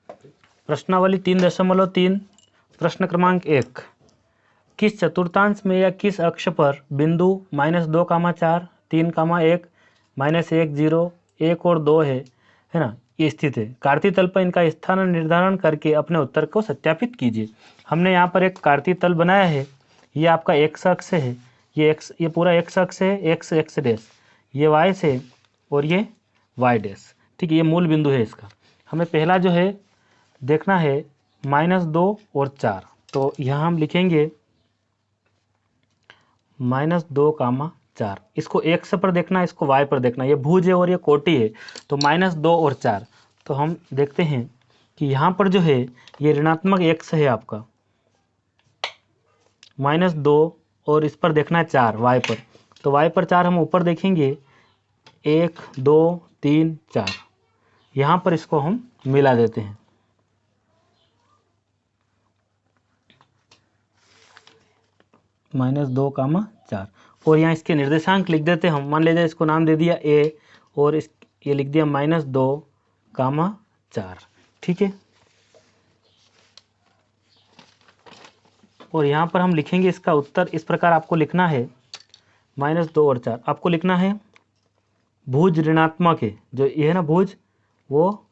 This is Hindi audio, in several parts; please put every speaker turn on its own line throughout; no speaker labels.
प्रश्नावली 3.3 प्रश्न क्रमांक 1, किस चतुर्थांश में या किस अक्ष पर बिंदु -2,4, 3,1, -1, 0, 1 और 2 है ना, ये स्थित है। कार्तीय तल पर इनका स्थान निर्धारण करके अपने उत्तर को सत्यापित कीजिए। हमने यहाँ पर एक कार्तीय तल बनाया है। ये आपका एक्स अक्ष है, ये पूरा एक्स अक्ष है, एक्स एक्स डैश, ये वाई से और ये वाई डैश। ठीक है, ये मूल बिंदु है इसका। हमें पहला जो है देखना है -2 और 4, तो यहाँ हम लिखेंगे -2,4। इसको एक्स पर देखना है, इसको वाई पर देखना है। ये भुज है और ये कोटि है, तो -2 और 4। तो हम देखते हैं कि यहाँ पर जो है ये ऋणात्मक एक्स है आपका, -2, और इस पर देखना है 4 वाई पर। तो वाई पर 4 हम ऊपर देखेंगे, 1, 2, 3, 4। यहाँ पर इसको हम मिला देते हैं। -2,4 और यहाँ इसके निर्देशांक लिख देते हैं हम। मान लीजिए इसको नाम दे दिया A और ये लिख दिया -2,4। ठीक है, और यहाँ पर हम लिखेंगे इसका उत्तर इस प्रकार। आपको लिखना है -2 और 4, आपको लिखना है भुज ऋणात्मक है, जो ये है ना भुज, वो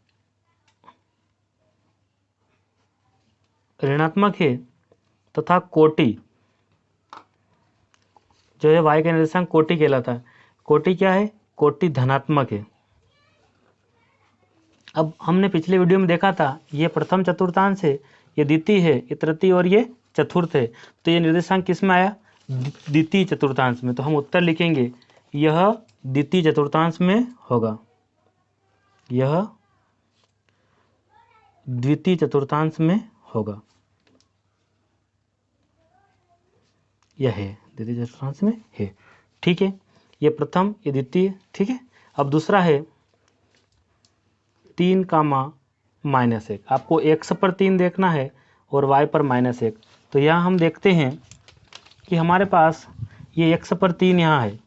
ऋणात्मक है तथा कोटि जो है y का निर्देशांक कोटि कहलाता है। कोटि क्या है? कोटि धनात्मक है। अब हमने पिछले वीडियो में देखा था, ये प्रथम चतुर्थांश है, ये द्वितीय है, ये तृतीय और ये चतुर्थ है। तो ये निर्देशांक किस में आया? द्वितीय चतुर्थांश में। तो हम उत्तर लिखेंगे यह द्वितीय चतुर्थांश में होगा, यह द्वितीय चतुर्थांश में होगा, यह है द्वितीय चतुर्थांश में है। ठीक है, ये प्रथम, ये द्वितीय। ठीक है, अब दूसरा है 3,-1। आपको x पर 3 देखना है और y पर -1। तो यहाँ हम देखते हैं कि हमारे पास ये x पर 3 यहाँ है,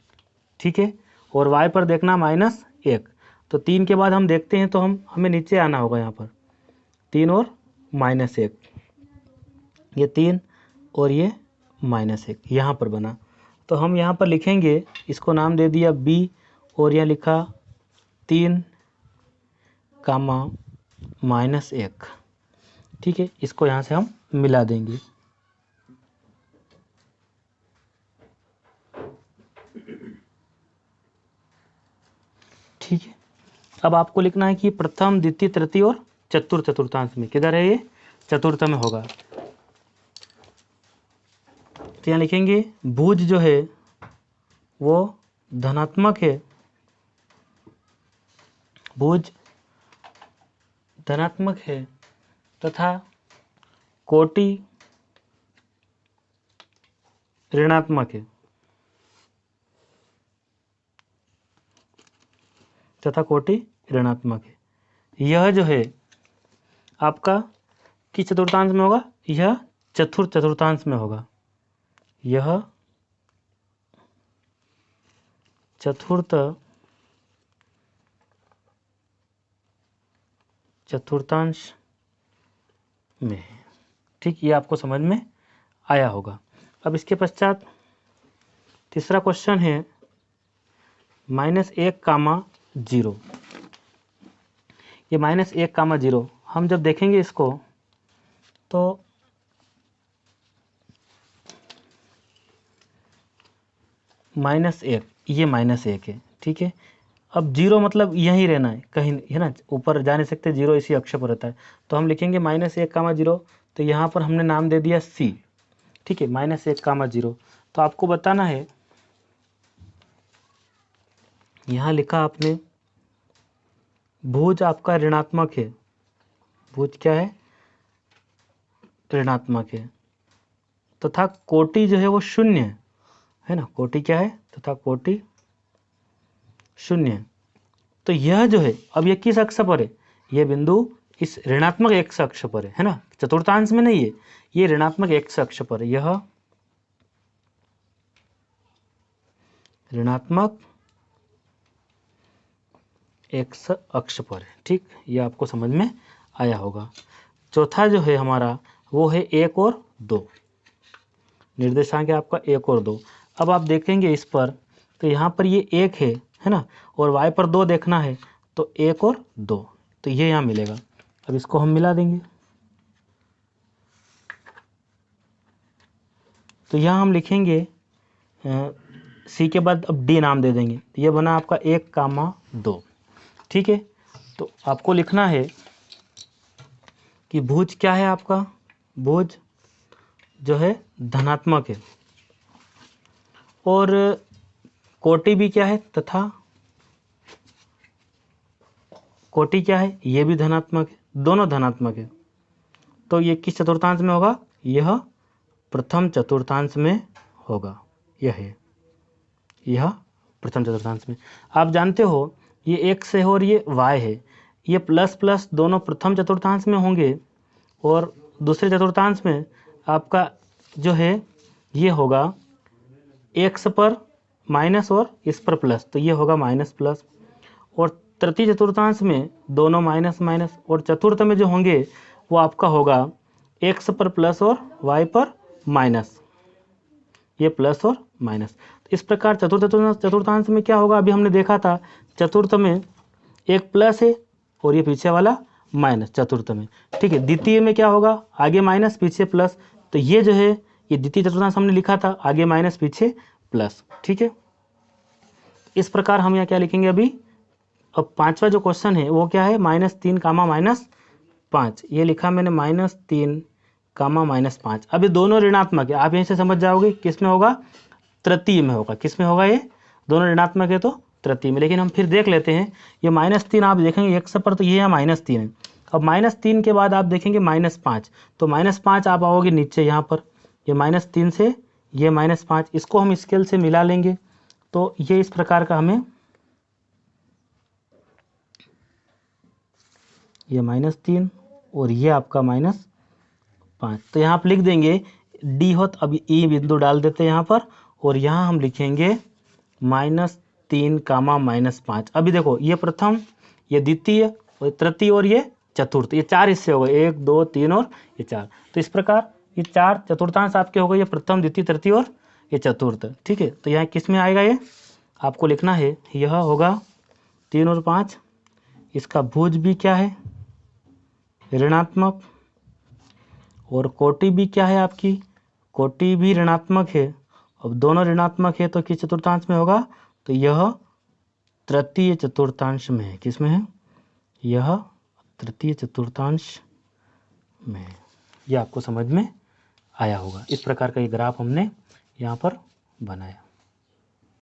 ठीक है, और y पर देखना -1। तो 3 के बाद हम देखते हैं, तो हमें नीचे आना होगा। यहाँ पर 3 और -1, ये 3 और ये -1 यहाँ पर बना। तो हम यहाँ पर लिखेंगे, इसको नाम दे दिया b और यहाँ लिखा 3,-1। ठीक है, इसको यहाँ से हम मिला देंगे। ठीक है, अब आपको लिखना है कि प्रथम, द्वितीय, तृतीय और चतुर्थ चतुर्थांश में किधर है? ये चतुर्थ में होगा। तो यहाँ लिखेंगे भुज जो है वो धनात्मक है, भुज धनात्मक है तथा कोटि ऋणात्मक है, तथा कोटि ऋणात्मक है। यह जो है आपका किस चतुर्थांश में होगा? यह चतुर्थ चतुर्थांश में होगा, यह चतुर्थ चतुर्थांश में है। ठीक, ये आपको समझ में आया होगा। अब इसके पश्चात तीसरा क्वेश्चन है -1,0। ये -1,0 हम जब देखेंगे इसको, तो -1, ये -1 है। ठीक है, अब 0 मतलब यहीं रहना है, कहीं है ना, ऊपर जा नहीं सकते, 0 इसी अक्ष पर रहता है। तो हम लिखेंगे -1,0। तो यहाँ पर हमने नाम दे दिया C। ठीक है, -1,0। तो आपको बताना है, यहाँ लिखा आपने भुज आपका ऋणात्मक है, भुज क्या है? ऋणात्मक है, तथा कोटि जो है वो शून्य है ना, कोटि क्या है? तथा कोटि शून्य। तो यह जो है, अब यह किस अक्ष पर है? यह बिंदु इस ऋणात्मक x अक्ष पर है ना, चतुर्थांश में नहीं है, ये ऋणात्मक x अक्ष पर है, यह ऋणात्मक x अक्ष पर है। ठीक, यह आपको समझ में आया होगा। चौथा जो है हमारा वो है 1 और 2, निर्देशांक है आपका 1 और 2। अब आप देखेंगे इस पर तो यहाँ पर ये 1 है ना, और y पर 2 देखना है तो 1 और 2, तो ये यहाँ मिलेगा। अब इसको हम मिला देंगे, तो यहाँ हम लिखेंगे सी के बाद अब डी नाम दे देंगे, तो ये बना आपका 1, 2। ठीक है, तो आपको लिखना है कि भुज क्या है आपका, भुज जो है धनात्मक है, और कोटि भी क्या है, तथा कोटि क्या है, ये भी धनात्मक है, दोनों धनात्मक है। तो ये किस चतुर्थांश में होगा, यह प्रथम चतुर्थांश में होगा, यह प्रथम चतुर्थांश में। आप जानते हो ये x है और ये y है, ये प्लस प्लस दोनों प्रथम चतुर्थांश में होंगे, और दूसरे चतुर्थांश में आपका जो है ये होगा x पर माइनस और इस पर प्लस, तो ये होगा माइनस प्लस। और तृतीय चतुर्थांश में दोनों माइनस माइनस, और चतुर्थ में जो होंगे वो आपका होगा x पर प्लस और y पर माइनस, ये प्लस और माइनस। तो इस प्रकार चतुर्थांश में क्या होगा, अभी हमने देखा था चतुर्थ में एक प्लस है और ये पीछे वाला माइनस चतुर्थ में। ठीक है, द्वितीय में क्या होगा, आगे माइनस पीछे प्लस, तो ये जो है ये द्वितीय चतुर्थांश हमने लिखा था, आगे माइनस पीछे प्लस। ठीक है, इस प्रकार हम यहाँ क्या लिखेंगे अभी। अब पांचवा जो क्वेश्चन है वो क्या है, -3 -5, ये लिखा मैंने -3 -5। अभी दोनों ऋणात्मक है, आप यहीं से समझ जाओगे किस में होगा, तृतीय में होगा। किस में होगा, ये दोनों ऋणात्मक है तो तृतीय में। लेकिन हम फिर देख लेते हैं, ये -3 आप देखेंगे x पर, तो ये यहाँ -3 है। अब -3 के बाद आप देखेंगे -5, तो -5 आप आओगे नीचे यहाँ पर, ये -3 से ये -5, इसको हम स्केल से मिला लेंगे, तो ये इस प्रकार का हमें ये -3 और ये आपका -5, तो यहाँ आप लिख देंगे डी हो, तो अब ई बिंदु डाल देते हैं यहाँ पर, और यहाँ हम लिखेंगे -3 -5। अभी देखो ये प्रथम, ये द्वितीय, और तृतीय और ये चतुर्थ, ये 4 हिस्से हो गए, 1 2 3 और ये 4। तो इस प्रकार ये 4 चतुर्थांश आपके हो गए, ये प्रथम द्वितीय तृतीय और ये चतुर्थ। ठीक है, तो यहाँ किस में आएगा, ये आपको लिखना है, यह होगा 3 और 5। इसका भुज भी क्या है, ऋणात्मक, और कोटि भी क्या है आपकी, कोटि भी ऋणात्मक है। अब दोनों ऋणात्मक है तो किस चतुर्थांश में होगा, तो यह तृतीय चतुर्थांश में है। किस में है, यह तृतीय चतुर्थांश में है। यह आपको समझ में आया होगा। इस प्रकार का ये ग्राफ हमने यहाँ पर बनाया।